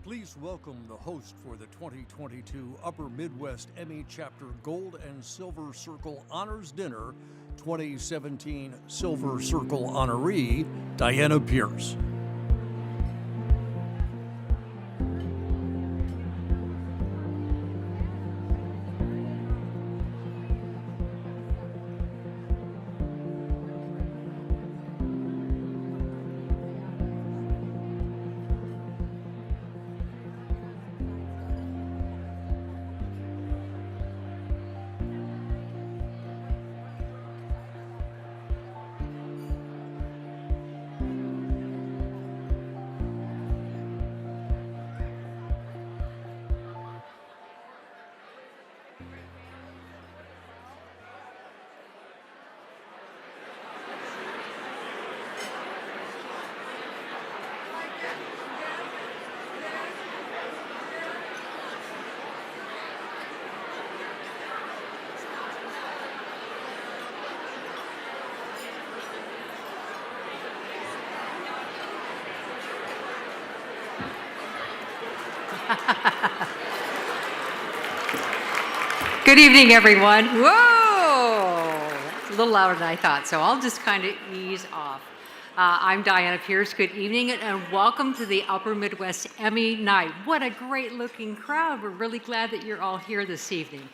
Please welcome the host for the 2022 Upper Midwest Emmy Chapter Gold and Silver Circle Honors Dinner, 2017 Silver Circle honoree, Diana Pierce. Good evening, everyone. Whoa! That's a little louder than I thought, so I'll just kind of ease off. I'm Diana Pierce. Good evening, and welcome to the Upper Midwest Emmy Night. What a great-looking crowd. We're really glad that you're all here this evening.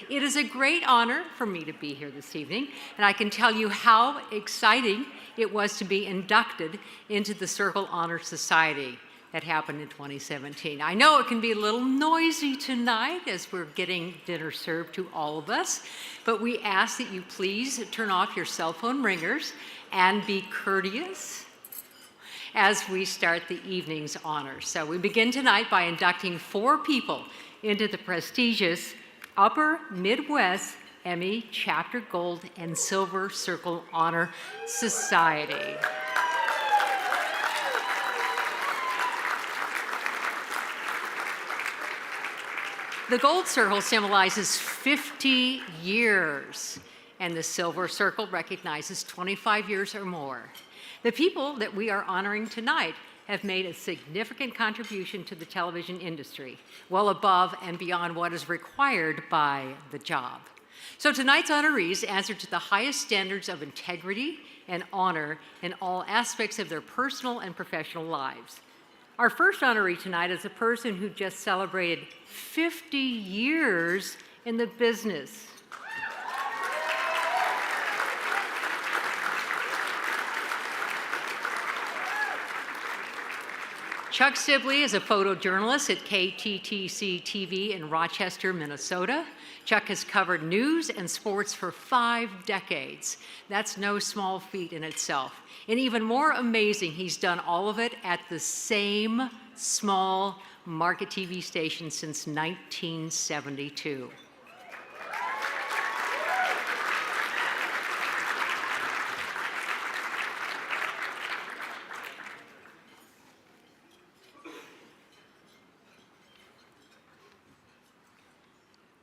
It is a great honor for me to be here this evening, and I can tell you how exciting it was to be inducted into the Circle Honor Society. That happened in 2017. I know it can be a little noisy tonight as we're getting dinner served to all of us, but we ask that you please turn off your cell phone ringers and be courteous as we start the evening's honors. So we begin tonight by inducting 4 people into the prestigious Upper Midwest Emmy Chapter Gold and Silver Circle Honor Society. The Gold Circle symbolizes 50 years, and the Silver Circle recognizes 25 years or more. The people that we are honoring tonight have made a significant contribution to the television industry, well above and beyond what is required by the job. So tonight's honorees answer to the highest standards of integrity and honor in all aspects of their personal and professional lives. Our first honoree tonight is a person who just celebrated 50 years in the business. Chuck Sibley is a photojournalist at KTTC TV in Rochester, Minnesota. Chuck has covered news and sports for 5 decades. That's no small feat in itself. And even more amazing, he's done all of it at the same small market TV station since 1972.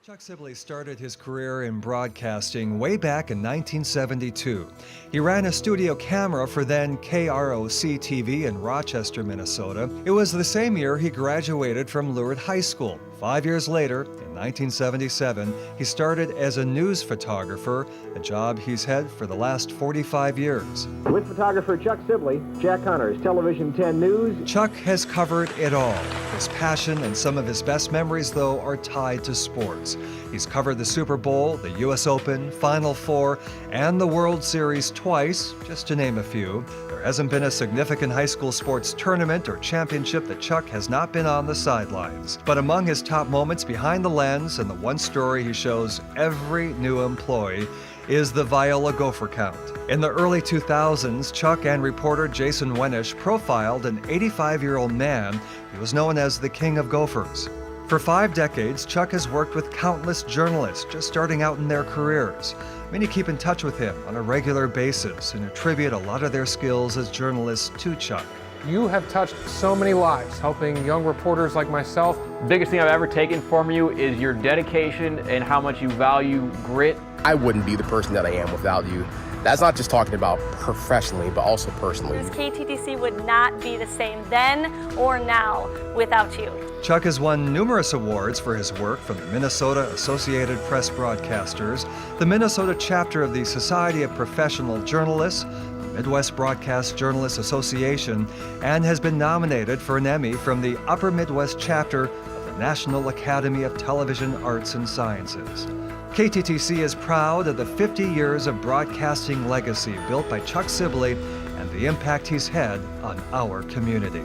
Chuck Sibley started his career in broadcasting way back in 1972. He ran a studio camera for then KROC TV in Rochester, Minnesota. It was the same year he graduated from Lourdes High School. 5 years later, in 1977, he started as a news photographer, a job he's had for the last 45 years. With photographer Chuck Sibley, Jack Connors, Television 10 News. Chuck has covered it all. His passion and some of his best memories, though, are tied to sports. He's covered the Super Bowl, the U.S. Open, Final Four, and the World Series twice, just to name a few. There hasn't been a significant high school sports tournament or championship that Chuck has not been on the sidelines. But among his top moments behind the lens and the one story he shows every new employee is the Viola Gopher count. In the early 2000s, Chuck and reporter Jason Wenisch profiled an 85-year-old man who was known as the King of Gophers. For 5 decades, Chuck has worked with countless journalists just starting out in their careers. Many keep in touch with him on a regular basis and attribute a lot of their skills as journalists to Chuck. You have touched so many lives, helping young reporters like myself. The biggest thing I've ever taken from you is your dedication and how much you value grit. I wouldn't be the person that I am without you. That's not just talking about professionally, but also personally. KTTC would not be the same then or now without you. Chuck has won numerous awards for his work from the Minnesota Associated Press Broadcasters, the Minnesota chapter of the Society of Professional Journalists, the Midwest Broadcast Journalists Association, and has been nominated for an Emmy from the Upper Midwest chapter of the National Academy of Television Arts and Sciences. KTTC is proud of the 50 years of broadcasting legacy built by Chuck Sibley and the impact he's had on our community.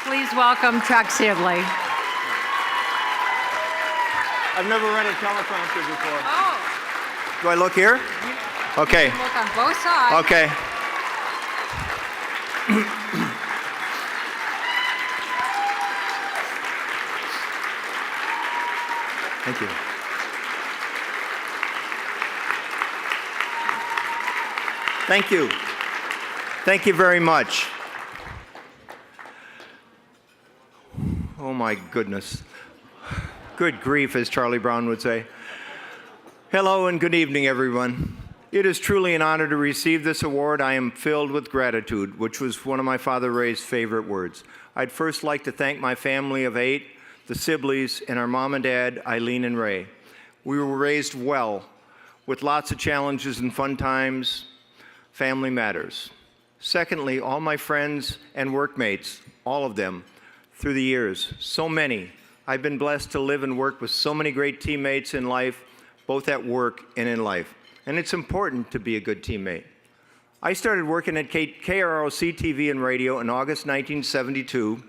Please welcome Chuck Sibley. I've never read a teleprompter before. Oh. Do I look here? Okay. Look on both sides. Okay. Thank you. Thank you. Thank you very much. Oh my goodness. Good grief, as Charlie Brown would say. Hello and good evening, everyone. It is truly an honor to receive this award. I am filled with gratitude, which was one of my Father Ray's favorite words. I'd first like to thank my family of 8, the Sibleys, and our mom and dad, Eileen and Ray. We were raised well, with lots of challenges and fun times. Family matters. Secondly, all my friends and workmates, all of them, through the years, so many. I've been blessed to live and work with so many great teammates in life, both at work and in life. And it's important to be a good teammate. I started working at KROC TV and radio in August 1972.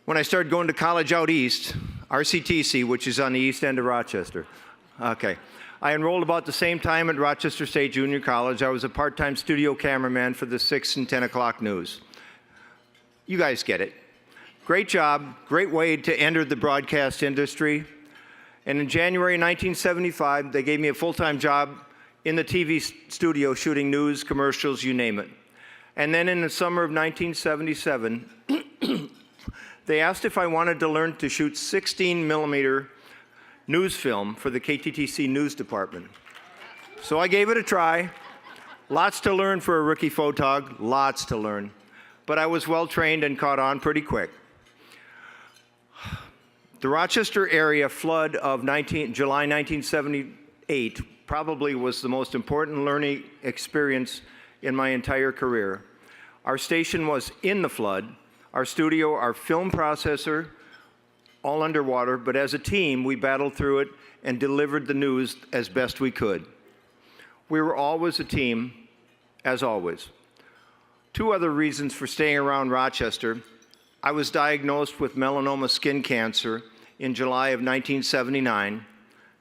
When I started going to college out east, RCTC, which is on the east end of Rochester. Okay. I enrolled about the same time at Rochester State Junior College. I was a part-time studio cameraman for the 6 and 10 o'clock news. You guys get it. Great job, great way to enter the broadcast industry. And in January 1975, they gave me a full-time job in the TV studio shooting news, commercials, you name it. And then in the summer of 1977, they asked if I wanted to learn to shoot 16-millimeter news film for the KTTC news department. So I gave it a try. Lots to learn for a rookie photog, lots to learn. But I was well-trained and caught on pretty quick. The Rochester area flood of July 1978 probably was the most important learning experience in my entire career. Our station was in the flood, our studio, our film processor, all underwater, but as a team, we battled through it and delivered the news as best we could. We were always a team, as always. 2 other reasons for staying around Rochester. I was diagnosed with melanoma skin cancer in July of 1979.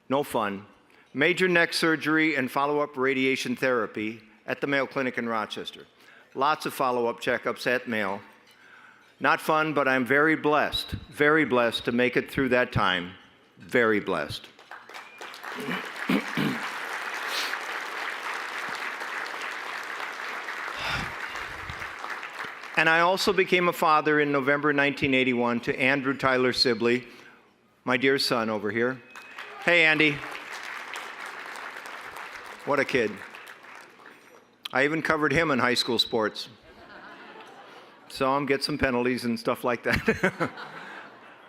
No fun. Major neck surgery and follow-up radiation therapy at the Mayo Clinic in Rochester. Lots of follow-up checkups at Mayo. Not fun, but I'm very blessed to make it through that time. Very blessed. And I also became a father in November 1981 to Andrew Tyler Sibley, my dear son over here. Hey, Andy. What a kid. I even covered him in high school sports. Saw him get some penalties and stuff like that.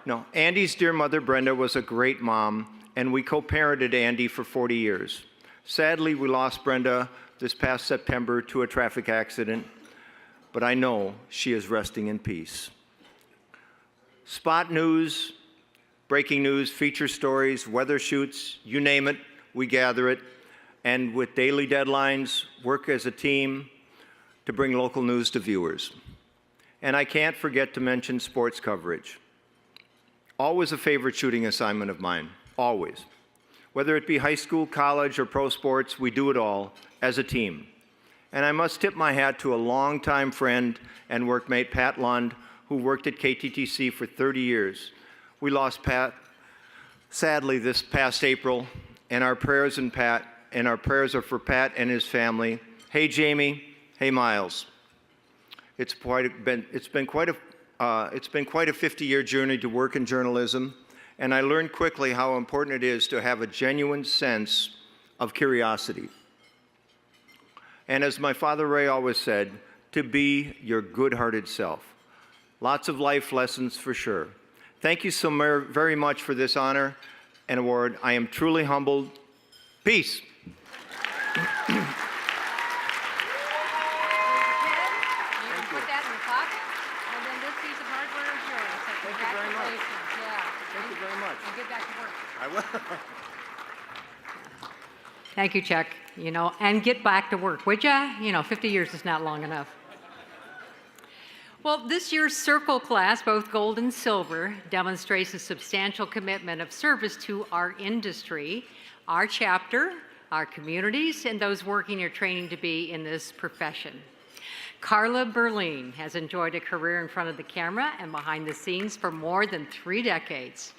No, Andy's dear mother, Brenda, was a great mom, and we co-parented Andy for 40 years. Sadly, we lost Brenda this past September to a traffic accident, but I know she is resting in peace. Spot news, breaking news, feature stories, weather shoots, you name it, we gather it, and with daily deadlines, work as a team to bring local news to viewers. And I can't forget to mention sports coverage. Always a favorite shooting assignment of mine, always. Whether it be high school, college, or pro sports, we do it all as a team. And I must tip my hat to a longtime friend and workmate, Pat Lund, who worked at KTTC for 30 years. We lost Pat, sadly, this past April, and our prayers are for Pat and his family. Hey, Jamie. Hey, Miles. It's been quite a It's been quite a 50-year journey to work in journalism, and I learned quickly how important it is to have a genuine sense of curiosity. And as my father Ray always said, to be your good-hearted self. Lots of life lessons for sure. Thank you so very much for this honor and award. I am truly humbled. Peace. Thank you, Chuck. And get back to work, would ya? 50 years is not long enough. Well, this year's Circle class, both gold and silver, demonstrates a substantial commitment of service to our industry, our chapter, our communities, and those working or training to be in this profession. Carla Berlin has enjoyed a career in front of the camera and behind the scenes for more than 3 decades.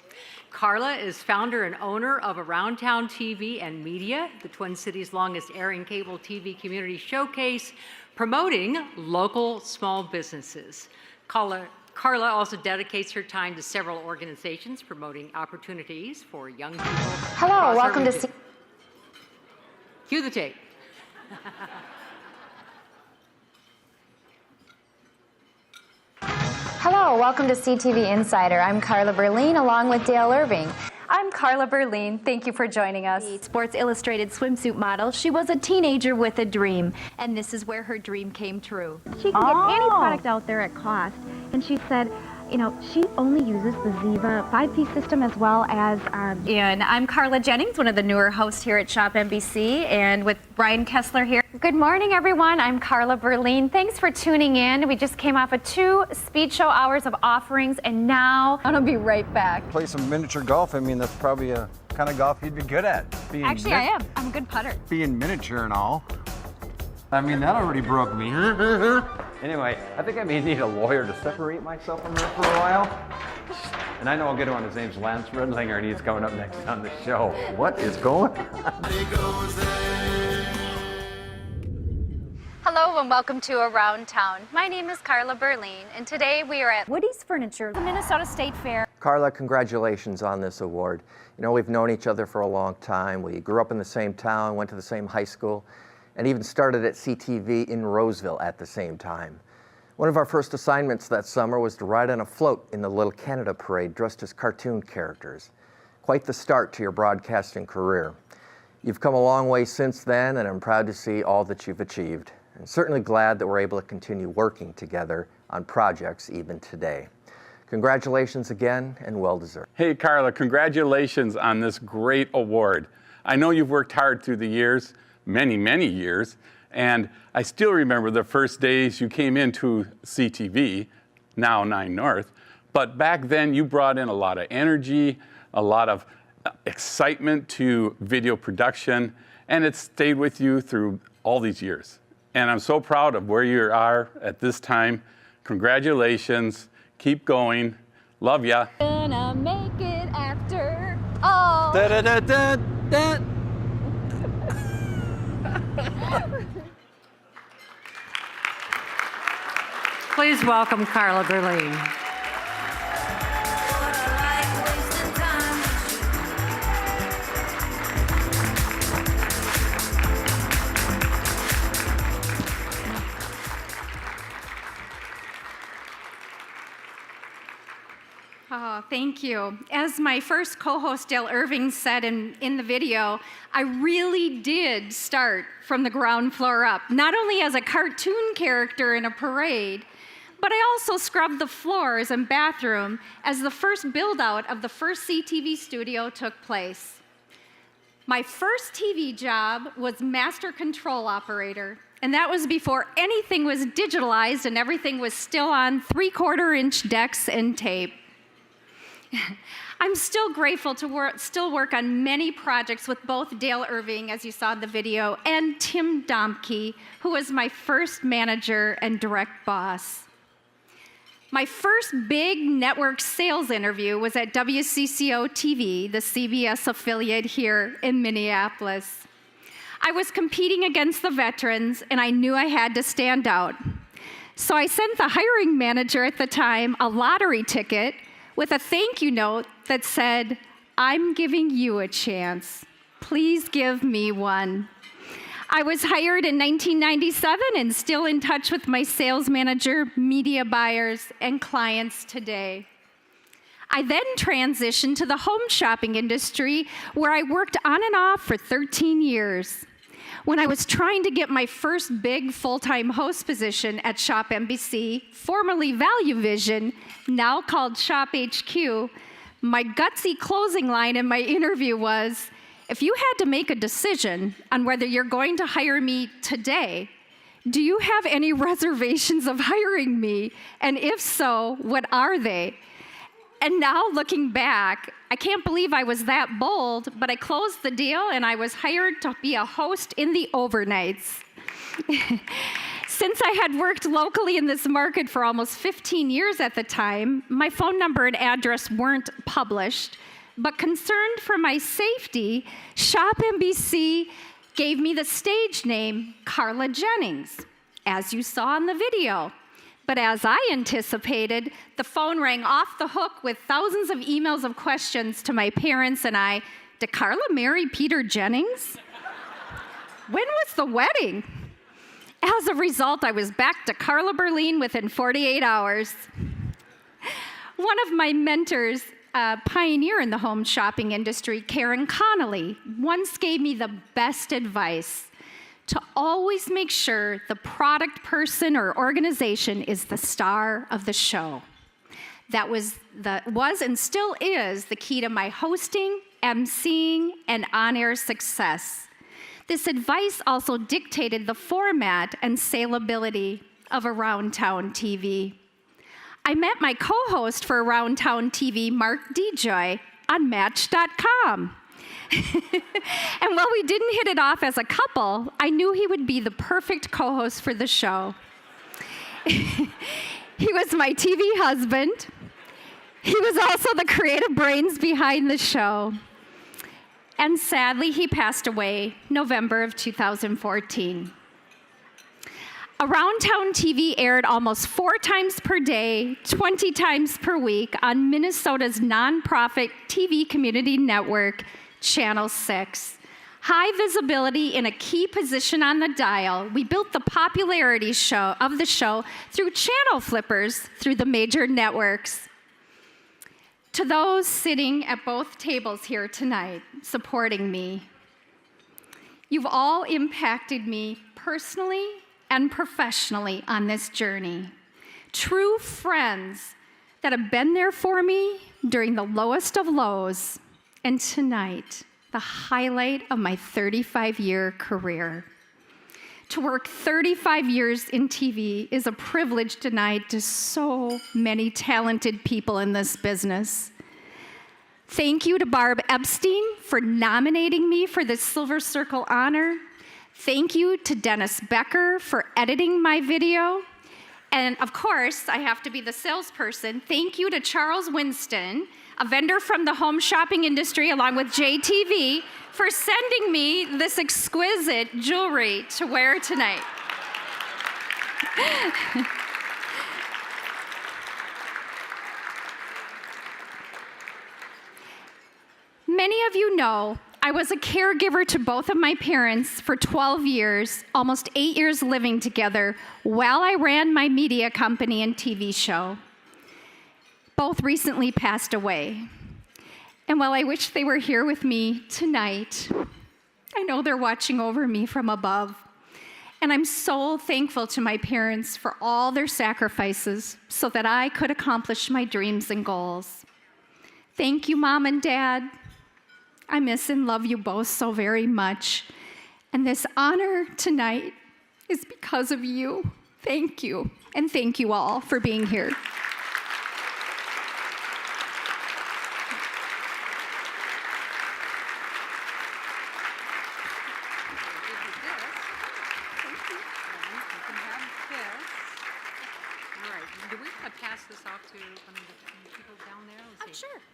Carla is founder and owner of Around Town TV and Media, the Twin Cities' longest airing cable TV community showcase, promoting local small businesses. Carla also dedicates her time to several organizations promoting opportunities for young people. Hello, welcome to Cue the tape. Hello, welcome to CTV Insider. I'm Carla Berlin along with Dale Irving. I'm Carla Berlin. Thank you for joining us. Sports Illustrated swimsuit model. She was a teenager with a dream, and this is where her dream came true. She can get any product out there at cost, and she said, she only uses the Ziva 5-piece system as well as... And I'm Carla Jennings, one of the newer hosts here at Shop NBC, and with Brian Kessler here. Good morning, everyone. I'm Carla Berlin. Thanks for tuning in. We just came off of 2 speed show hours of offerings, and now I'll be right back. Play some miniature golf. I mean, that's probably a kind of golf you'd be good at. Actually, I am. I'm a good putter. Being miniature and all. I mean, that already broke me. Anyway, I think I may need a lawyer to separate myself from her for a while. And I know I'll get him on. His name's Lance Redlinger, and he's coming up next on the show. What is going on? hello and welcome to Around Town. My name is Carla Berlin, and today we are at Woody's Furniture, the Minnesota State Fair. Carla, congratulations on this award. We've known each other for a long time. We grew up in the same town, went to the same high school, and even started at CTV in Roseville at the same time. One of our first assignments that summer was to ride on a float in the Little Canada Parade dressed as cartoon characters. Quite the start to your broadcasting career. You've come a long way since then, and I'm proud to see all that you've achieved. And certainly glad that we're able to continue working together on projects even today. Congratulations again, and well deserved. Hey, Carla, congratulations on this great award. I know you've worked hard through the years, many, many years, and I still remember the first days you came into CTV, now 9 North, but back then you brought in a lot of energy, a lot of excitement to video production, and it stayed with you through all these years. And I'm so proud of where you are at this time. Congratulations, keep going, love ya. Gonna make it after all. Da, da, da, da, da. Please welcome Carla Berlin. Oh, thank you. As my first co-host Dale Irving said in the video, I really did start from the ground floor up, not only as a cartoon character in a parade, but I also scrubbed the floors and bathroom as the first build-out of the first CTV studio took place. My first TV job was master control operator, and that was before anything was digitalized and everything was still on 3/4-inch decks and tape. I'm still grateful to still work on many projects with both Dale Irving, as you saw in the video, and Tim Domke, who was my first manager and direct boss. My first big network sales interview was at WCCO TV, the CBS affiliate here in Minneapolis. I was competing against the veterans, and I knew I had to stand out. So I sent the hiring manager at the time a lottery ticket with a thank you note that said, "I'm giving you a chance. Please give me one." I was hired in 1997 and still in touch with my sales manager, media buyers, and clients today. I then transitioned to the home shopping industry, where I worked on and off for 13 years. When I was trying to get my first big full-time host position at Shop NBC, formerly Value Vision, now called Shop HQ, my gutsy closing line in my interview was, "If you had to make a decision on whether you're going to hire me today, do you have any reservations of hiring me? And if so, what are they?" And now looking back, I can't believe I was that bold, but I closed the deal and I was hired to be a host in the overnights. Since I had worked locally in this market for almost 15 years at the time, my phone number and address weren't published, but concerned for my safety, Shop NBC gave me the stage name Carla Jennings, as you saw in the video. But as I anticipated, the phone rang off the hook with thousands of emails of questions to my parents and I. Did Carla marry Peter Jennings? When was the wedding? As a result, I was back to Carla Berlin within 48 hours. One of my mentors, a pioneer in the home shopping industry, Karen Connolly, once gave me the best advice: to always make sure the product, person, or organization is the star of the show. That was and still is the key to my hosting, emceeing, and on-air success. This advice also dictated the format and salability of Around Town TV. I met my co-host for Around Town TV, Mark DeJoy, on Match.com. And while we didn't hit it off as a couple, I knew he would be the perfect co-host for the show. He was my TV husband. He was also the creative brains behind the show. And sadly, he passed away November of 2014. Around Town TV aired almost 4 times per day, 20 times per week on Minnesota's nonprofit TV community network, Channel 6. High visibility in a key position on the dial, we built the popularity of the show through channel flippers through the major networks. To those sitting at both tables here tonight, supporting me, you've all impacted me personally and professionally on this journey. True friends that have been there for me during the lowest of lows, and tonight, the highlight of my 35-year career. To work 35 years in TV is a privilege denied to so many talented people in this business. Thank you to Barb Epstein for nominating me for the Silver Circle honor. Thank you to Dennis Becker for editing my video. And of course, I have to be the salesperson. Thank you to Charles Winston, a vendor from the home shopping industry, along with JTV, for sending me this exquisite jewelry to wear tonight. Many of you know I was a caregiver to both of my parents for 12 years, almost 8 years living together, while I ran my media company and TV show. Both recently passed away. And while I wish they were here with me tonight, I know they're watching over me from above. And I'm so thankful to my parents for all their sacrifices so that I could accomplish my dreams and goals. Thank you, Mom and Dad. I miss and love you both so very much. And this honor tonight is because of you. Thank you. And thank you all for being here.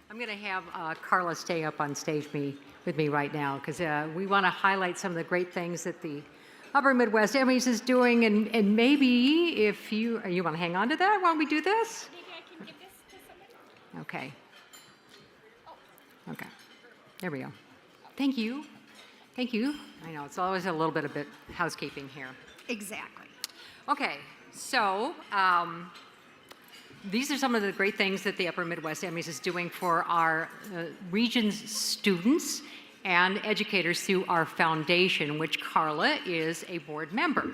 I'm going to have Carla stay up on stage with me right now because we want to highlight some of the great things that the Upper Midwest Emmys is doing, and maybe if you want to hang on to that while we do this? Maybe I can give this to somebody. Okay. Okay. There we go. Thank you. Thank you. I know, it's always a little bit of housekeeping here. Exactly. Okay, so these are some of the great things that the Upper Midwest Emmys is doing for our region's students and educators through our foundation, which Carla is a board member.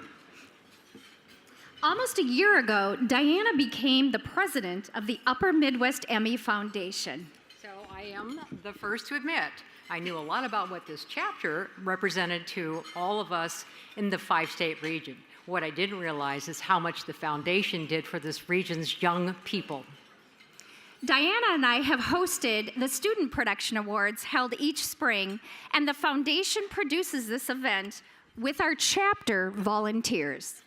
Almost a year ago, Diana became the president of the Upper Midwest Emmy Foundation. So I am the first to admit I knew a lot about what this chapter represented to all of us in the 5-state region. What I didn't realize is how much the foundation did for this region's young people. Diana and I have hosted the Student Production Awards held each spring, and the foundation produces this event with our chapter volunteers.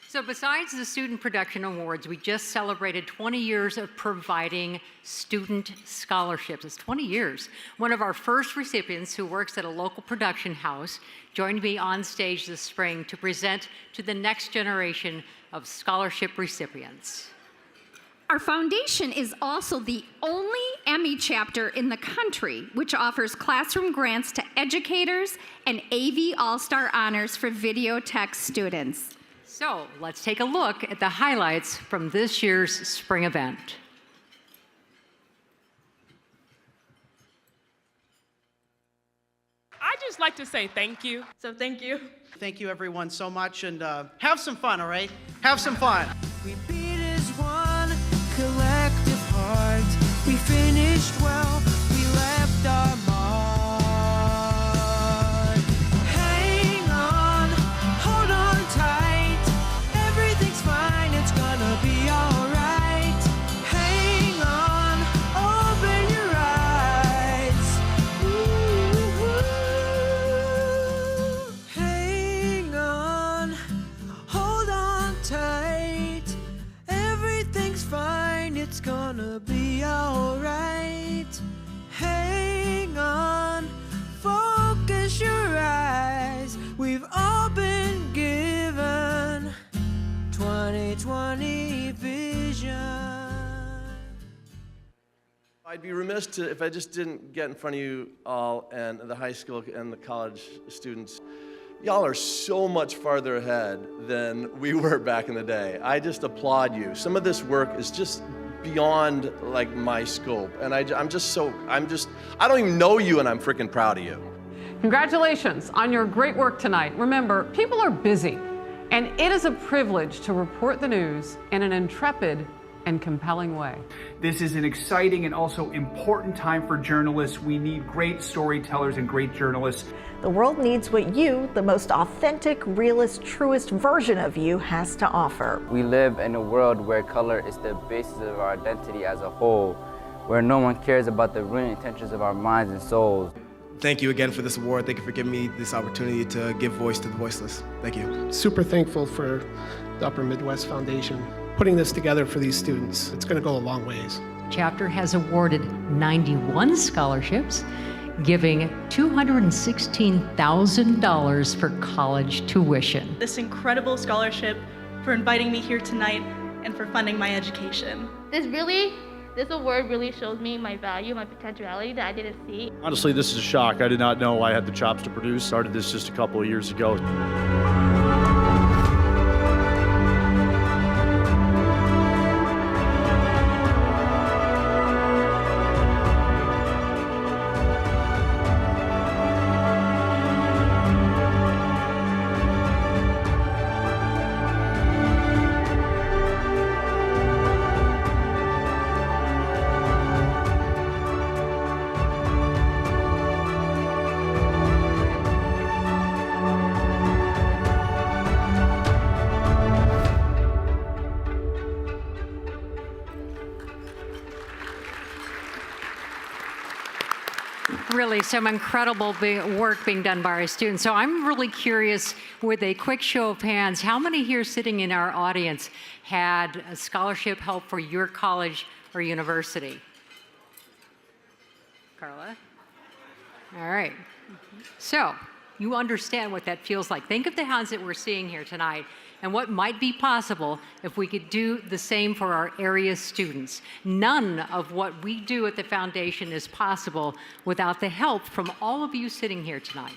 So besides the Student Production Awards, we just celebrated 20 years of providing student scholarships. It's 20 years. One of our first recipients, who works at a local production house, joined me on stage this spring to present to the next generation of scholarship recipients. Our foundation is also the only Emmy chapter in the country which offers classroom grants to educators and AV All-Star honors for video tech students. So let's take a look at the highlights from this year's spring event. I'd just like to say thank you. So thank you. Thank you everyone so much, and have some fun, all right? Have some fun. We beat as one collective heart. We finished well, we left our mark. Hang on, hold on tight. Everything's fine, it's gonna be alright. Hang on, open your eyes. Ooh, hang on, hold on tight. Everything's fine, it's gonna be alright. Hang on, focus your eyes. We've all been given 20/20 vision. I'd be remiss if I just didn't get in front of you all and the high school and the college students. Y'all are so much farther ahead than we were back in the day. I just applaud you. Some of this work is just beyond like my scope, and I don't even know you, and I'm freaking proud of you. Congratulations on your great work tonight. Remember, people are busy, and it is a privilege to report the news in an intrepid and compelling way. This is an exciting and also important time for journalists. We need great storytellers and great journalists. The world needs what you, the most authentic, realist, truest version of you, has to offer. We live in a world where color is the basis of our identity as a whole, where no one cares about the real intentions of our minds and souls. Thank you again for this award. Thank you for giving me this opportunity to give voice to the voiceless. Thank you. Super thankful for the Upper Midwest Foundation putting this together for these students. It's going to go a long ways. Chapter has awarded 91 scholarships, giving $216,000 for college tuition. This incredible scholarship, for inviting me here tonight, and for funding my education. This award really shows me my value, my potentiality that I didn't see. Honestly, this is a shock. I did not know I had the chops to produce. Started this just a couple of years ago. Really some incredible work being done by our students. So I'm really curious, with a quick show of hands, how many here sitting in our audience had a scholarship help for your college or university? Carla? All right. So you understand what that feels like. Think of the hands that we're seeing here tonight and what might be possible if we could do the same for our area students. None of what we do at the foundation is possible without the help from all of you sitting here tonight.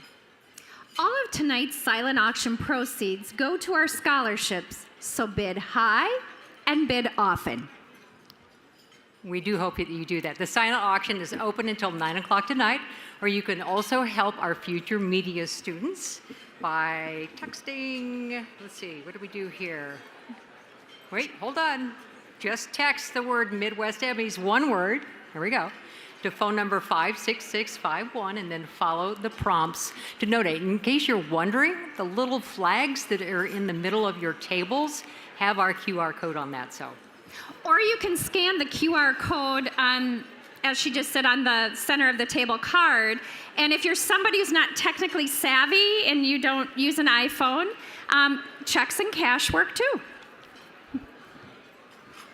All of tonight's silent auction proceeds go to our scholarships, so bid high and bid often. We do hope that you do that. The silent auction is open until 9 o'clock tonight, or you can also help our future media students by texting. Let's see, what do we do here? Wait, hold on. Just text the word Midwest Emmys, one word, here we go, to phone number 56651 and then follow the prompts to donate. In case you're wondering, the little flags that are in the middle of your tables have our QR code on that, so. Or you can scan the QR code on, as she just said, on the center of the table card. And if you're somebody who's not technically savvy and you don't use an iPhone, checks and cash work too.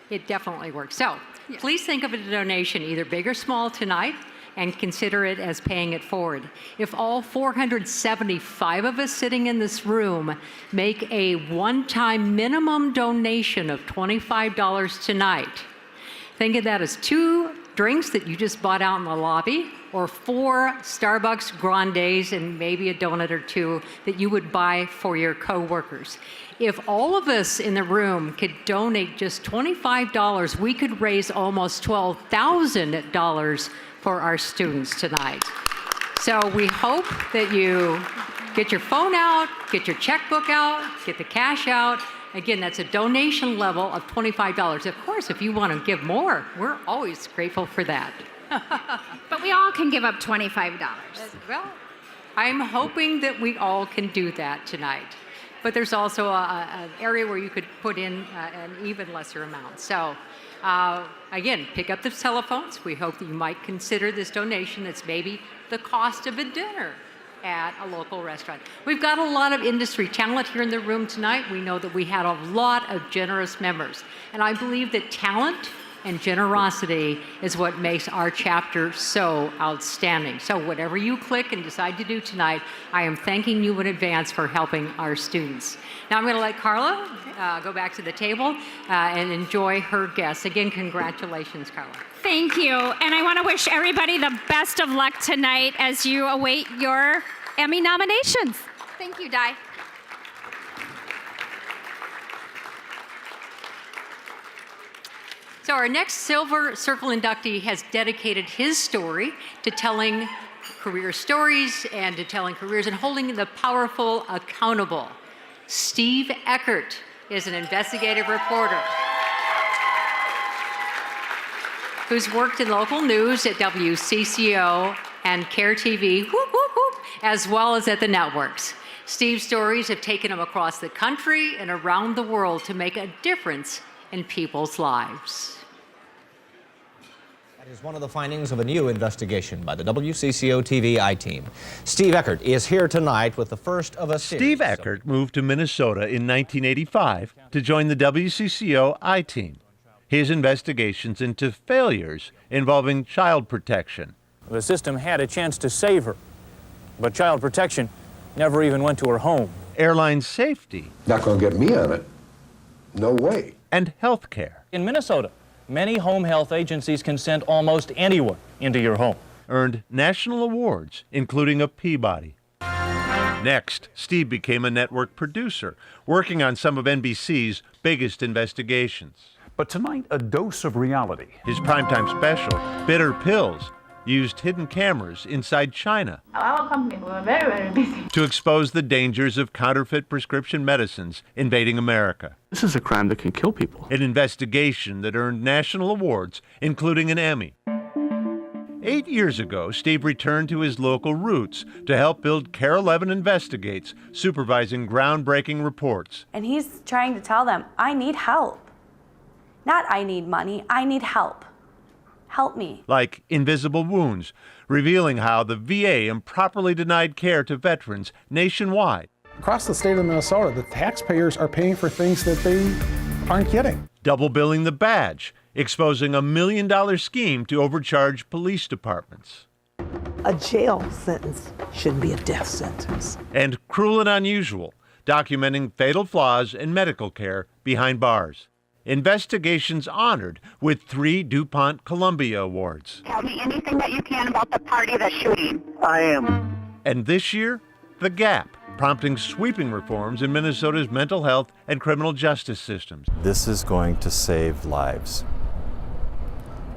It definitely works. So please think of a donation, either big or small tonight, and consider it as paying it forward. If all 475 of us sitting in this room make a one-time minimum donation of $25 tonight, think of that as 2 drinks that you just bought out in the lobby, or 4 Starbucks Grandes and maybe a donut or 2 that you would buy for your coworkers. If all of us in the room could donate just $25, we could raise almost $12,000 for our students tonight. So we hope that you get your phone out, get your checkbook out, get the cash out. Again, that's a donation level of $25. Of course, if you want to give more, we're always grateful for that. But we all can give up $25. Well, I'm hoping that we all can do that tonight. But there's also an area where you could put in an even lesser amount. So again, pick up the telephones. We hope that you might consider this donation that's maybe the cost of a dinner at a local restaurant. We've got a lot of industry talent here in the room tonight. We know that we had a lot of generous members. And I believe that talent and generosity is what makes our chapter so outstanding. So whatever you click and decide to do tonight, I am thanking you in advance for helping our students. Now I'm going to let Carla go back to the table and enjoy her guests. Again, congratulations, Carla. Thank you. And I want to wish everybody the best of luck tonight as you await your Emmy nominations. Thank you, Di. So our next Silver Circle inductee has dedicated his story to telling career stories and to telling careers and holding the powerful accountable. Steve Eckert is an investigative reporter who's worked in local news at WCCO and CARE TV, whoop, whoop, whoop, as well as at the networks. Steve's stories have taken him across the country and around the world to make a difference in people's lives. That is one of the findings of a new investigation by the WCCO TV I-Team. Steve Eckert is here tonight with the first of a series. Steve Eckert moved to Minnesota in 1985 to join the WCCO I-Team. His investigations into failures involving child protection. The system had a chance to save her, but child protection never even went to her home. Airline safety. Not going to get me on it. No way. And health care. In Minnesota, many home health agencies can send almost anyone into your home. Earned national awards, including a Peabody. Next, Steve became a network producer, working on some of NBC's biggest investigations. But tonight, a dose of reality. His primetime special, Bitter Pills, used hidden cameras inside China our company were very, very busy to expose the dangers of counterfeit prescription medicines invading America. This is a crime that can kill people. An investigation that earned national awards, including an Emmy. 8 years ago, Steve returned to his local roots to help build CARE 11 Investigates, supervising groundbreaking reports. And he's trying to tell them, I need help. Not I need money, I need help. Help me. Like Invisible Wounds, revealing how the VA improperly denied care to veterans nationwide. Across the state of Minnesota, the taxpayers are paying for things that they aren't getting. Double billing the badge, exposing $1 million scheme to overcharge police departments. A jail sentence should be a death sentence. And Cruel and Unusual, documenting fatal flaws in medical care behind bars. Investigations honored with 3 DuPont Columbia Awards. Tell me anything that you can about the party that's shooting. I am. And this year, The Gap, prompting sweeping reforms in Minnesota's mental health and criminal justice systems. This is going to save lives.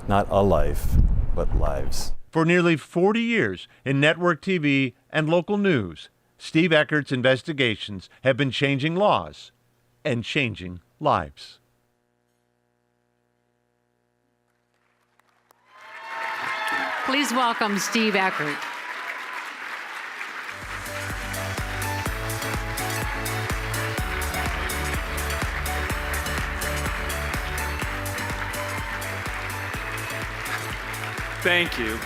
Not a life, but lives. For nearly 40 years in network TV and local news, Steve Eckert's investigations have been changing laws and changing lives. Please welcome Steve Eckert. Thank you.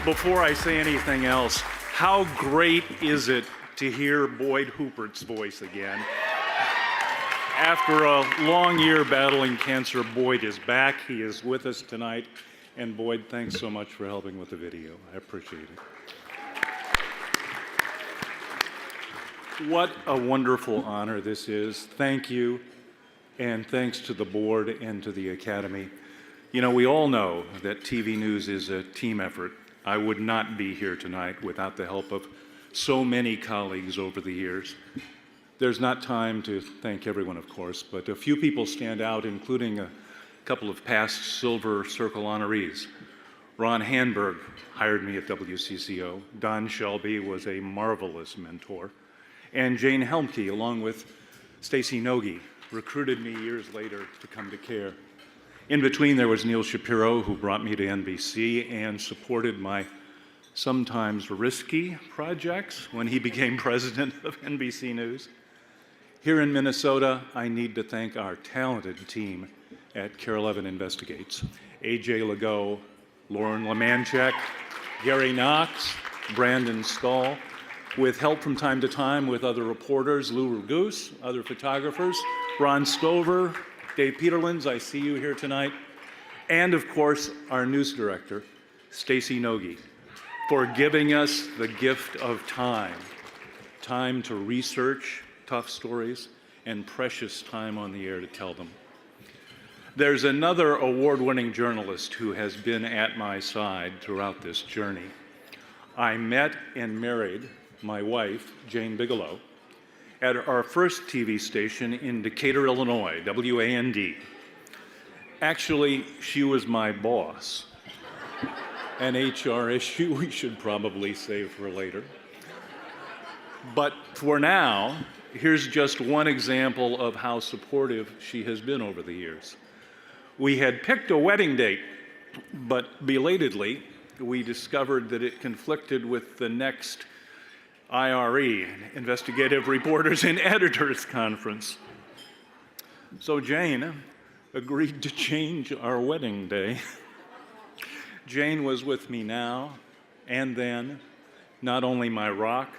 Before I say anything else, how great is it to hear Boyd Hoopert's voice again? After a long year battling cancer, Boyd is back. He is with us tonight. And Boyd, thanks so much for helping with the video. I appreciate it. What a wonderful honor this is. Thank you, and thanks to the board and to the Academy. You know, we all know that TV news is a team effort. I would not be here tonight without the help of so many colleagues over the years. There's not time to thank everyone, of course, but a few people stand out, including a couple of past Silver Circle honorees. Ron Hanberg hired me at WCCO. Don Shelby was a marvelous mentor. And Jane Helmke, along with Stacy Nogi, recruited me years later to come to CARE. In between, there was Neil Shapiro, who brought me to NBC and supported my sometimes risky projects when he became president of NBC News. Here in Minnesota, I need to thank our talented team at CARE 11 Investigates. AJ Legault, Lauren Lemanchek, Gary Knox, Brandon Stahl, with help from time to time with other reporters, Lou Ragoose, other photographers, Ron Stover, Dave Peterlins, I see you here tonight, and of course, our news director, Stacy Nogi, for giving us the gift of time to research tough stories and precious time on the air to tell them. There's another award-winning journalist who has been at my side throughout this journey. I met and married my wife, Jane Bigelow, at our first TV station in Decatur, Illinois, WAND. Actually, she was my boss. An HR issue we should probably save for later. But for now, here's just one example of how supportive she has been over the years. We had picked a wedding date, but belatedly, we discovered that it conflicted with the next IRE, Investigative Reporters and Editors Conference. So Jane agreed to change our wedding day. Jane was with me now and then, not only my rock,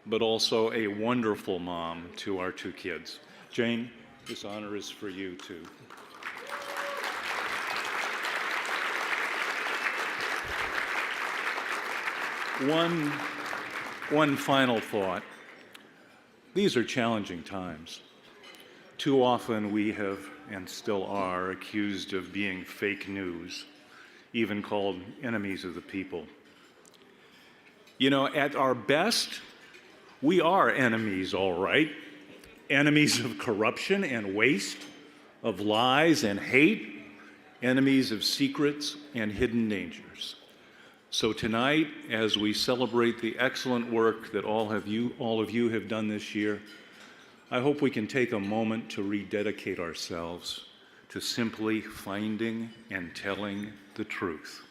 but also a wonderful mom to our 2 kids. Jane, this honor is for you too. One final thought. These are challenging times. Too often we have, and still are, accused of being fake news, even called enemies of the people. You know, at our best, we are enemies, all right. Enemies of corruption and waste, of lies and hate, enemies of secrets and hidden dangers. So tonight, as we celebrate the excellent work that all of you have done this year, I hope we can take a moment to rededicate ourselves to simply finding and telling the truth.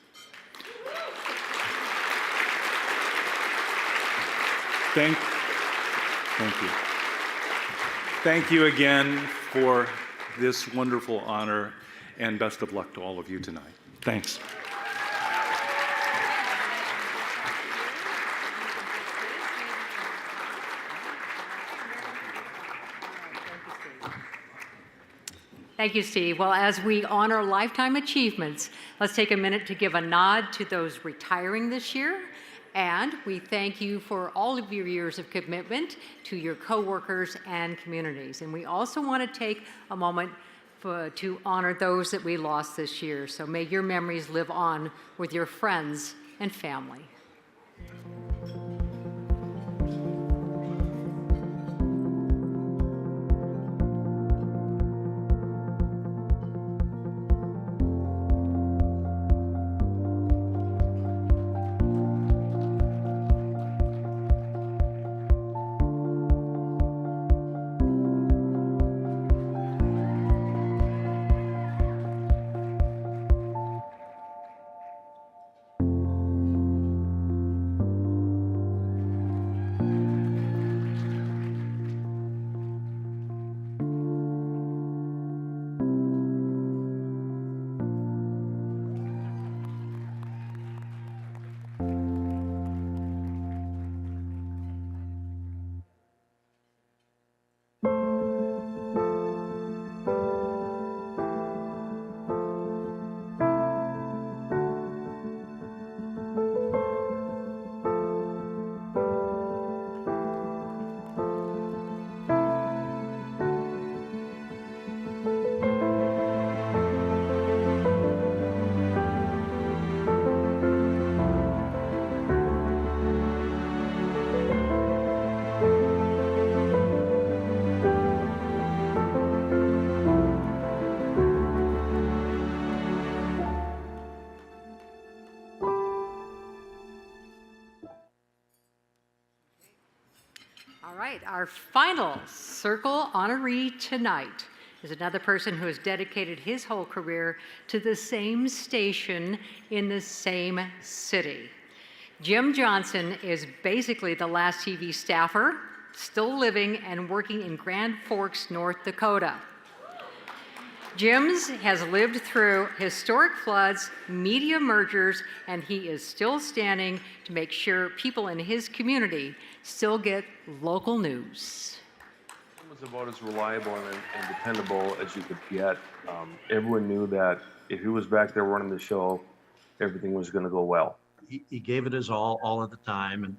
Thank you. Thank you again for this wonderful honor, and best of luck to all of you tonight. Thanks. Thank you, Steve. Well, as we honor lifetime achievements, let's take a minute to give a nod to those retiring this year. And we thank you for all of your years of commitment to your coworkers and communities. And we also want to take a moment to honor those that we lost this year. So may your memories live on with your friends and family. All right, our final Circle honoree tonight is another person who has dedicated his whole career to the same station in the same city. Jim Johnson is basically the last TV staffer, still living and working in Grand Forks, North Dakota. Jim's has lived through historic floods, media mergers, and he is still standing to make sure people in his community still get local news. It was about as reliable and dependable as you could get. Everyone knew that if he was back there running the show, everything was going to go well. He gave it his all of the time. And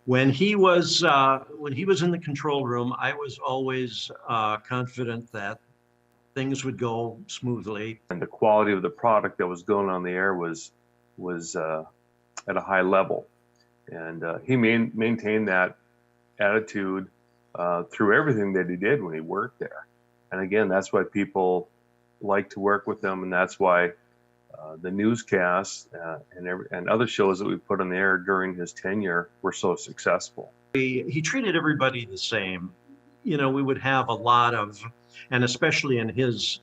when he was in the control room, I was always confident that things would go smoothly. And the quality of the product that was going on the air was at a high level. And he maintained that attitude through everything that he did when he worked there. And again, that's why people like to work with him, and that's why the newscasts and other shows that we put on the air during his tenure were so successful. He treated everybody the same. You know, we would have a lot of, and especially in his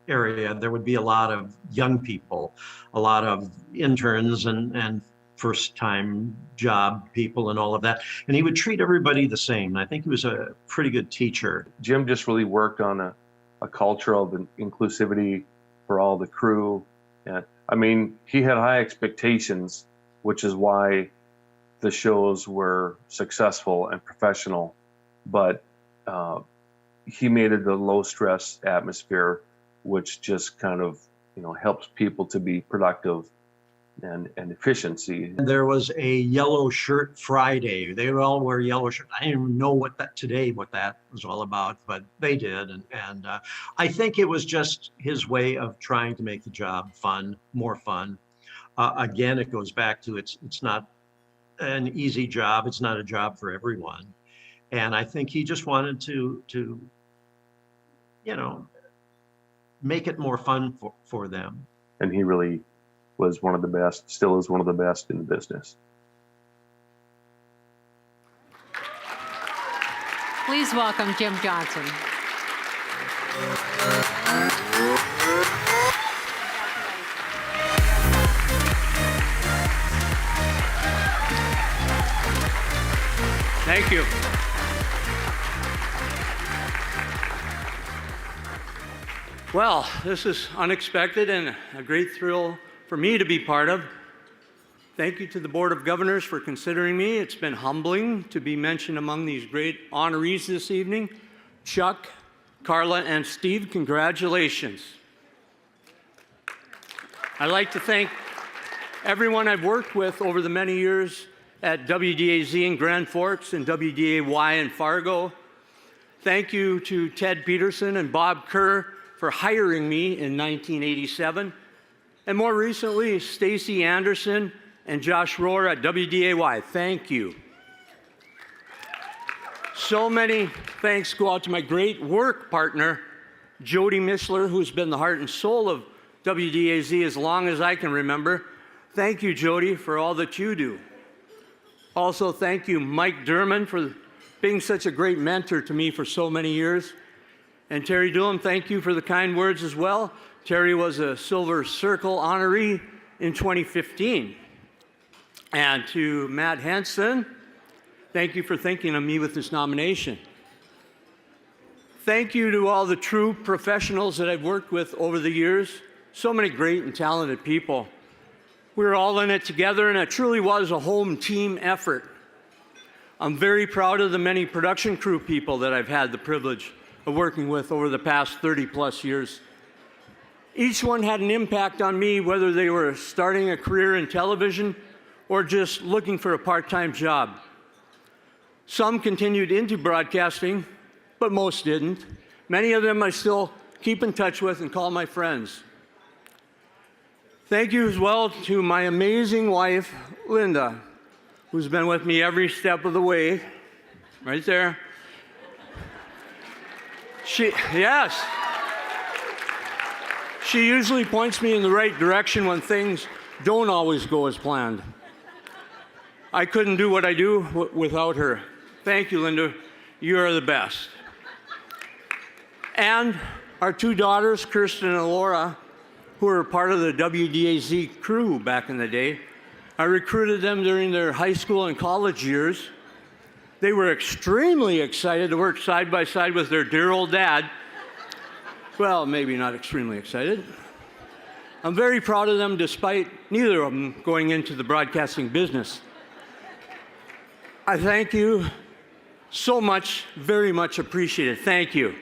area, there would be a lot of young people, a lot of interns and first-time job people and all of that. And he would treat everybody the same. I think he was a pretty good teacher. Jim just really worked on a culture of inclusivity for all the crew. And I mean, he had high expectations, which is why the shows were successful and professional. But he made it a low-stress atmosphere, which just kind of, helps people to be productive and efficiency. There was a yellow shirt Friday. They would all wear yellow shirts. I didn't even know what that was all about, but they did. And I think it was just his way of trying to make the job fun, more fun. Again, it goes back to it's not an easy job. It's not a job for everyone. And I think he just wanted to make it more fun for them. And he really was one of the best, still is one of the best in the business. Please welcome Jim Johnson. Thank you. Well, this is unexpected and a great thrill for me to be part of. Thank you to the Board of Governors for considering me. It's been humbling to be mentioned among these great honorees this evening. Chuck, Carla and Steve, congratulations. I'd like to thank everyone I've worked with over the many years at WDAZ in Grand Forks and WDAY in Fargo. Thank you to Ted Peterson and Bob Kerr for hiring me in 1987. And more recently, Stacy Anderson and Josh Rohr at WDAY. Thank you. So many thanks go out to my great work partner, Jody Mishler, who's been the heart and soul of WDAZ as long as I can remember. Thank you, Jody, for all that you do. Also, thank you, Mike Derman, for being such a great mentor to me for so many years. And Terry Doolin, thank you for the kind words as well. Terry was a Silver Circle honoree in 2015. And to Matt Hansen, thank you for thinking of me with this nomination. Thank you to all the true professionals that I've worked with over the years. So many great and talented people. We were all in it together, and it truly was a home team effort. I'm very proud of the many production crew people that I've had the privilege of working with over the past 30+ years. Each one had an impact on me, whether they were starting a career in television or just looking for a part-time job. Some continued into broadcasting, but most didn't. Many of them I still keep in touch with and call my friends. Thank you as well to my amazing wife, Linda, who's been with me every step of the way, right there. Yes. She usually points me in the right direction when things don't always go as planned. I couldn't do what I do without her. Thank you, Linda. You are the best. And our two daughters, Kirsten and Laura, who were part of the WDAZ crew back in the day. I recruited them during their high school and college years. They were extremely excited to work side by side with their dear old dad. Well, maybe not extremely excited. I'm very proud of them despite neither of them going into the broadcasting business. I thank you so much, very much appreciated. Thank you.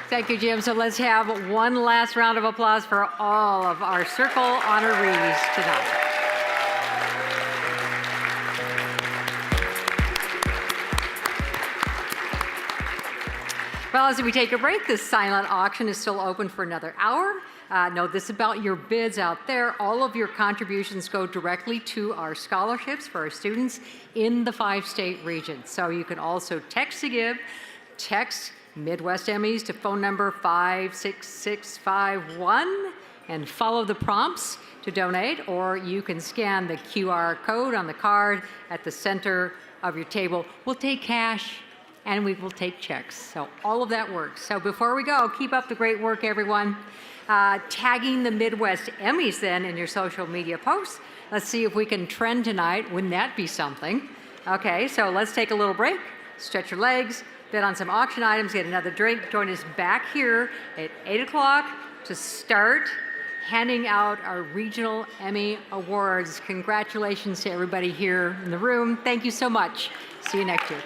Thank you, Jim. So let's have one last round of applause for all of our Circle honorees tonight. Well, as we take a break, this silent auction is still open for another hour. Know this about your bids out there. All of your contributions go directly to our scholarships for our students in the 5-state region. So you can also text to give, text Midwest Emmys to phone number 56651 and follow the prompts to donate, or you can scan the QR code on the card at the center of your table. We'll take cash and we will take checks. So all of that works. So before we go, keep up the great work, everyone. Tagging the Midwest Emmys then in your social media posts. Let's see if we can trend tonight. Wouldn't that be something? Okay, so let's take a little break, stretch your legs, bid on some auction items, get another drink. Join us back here at 8 o'clock to start handing out our regional Emmy awards. Congratulations to everybody here in the room. Thank you so much. See you next year.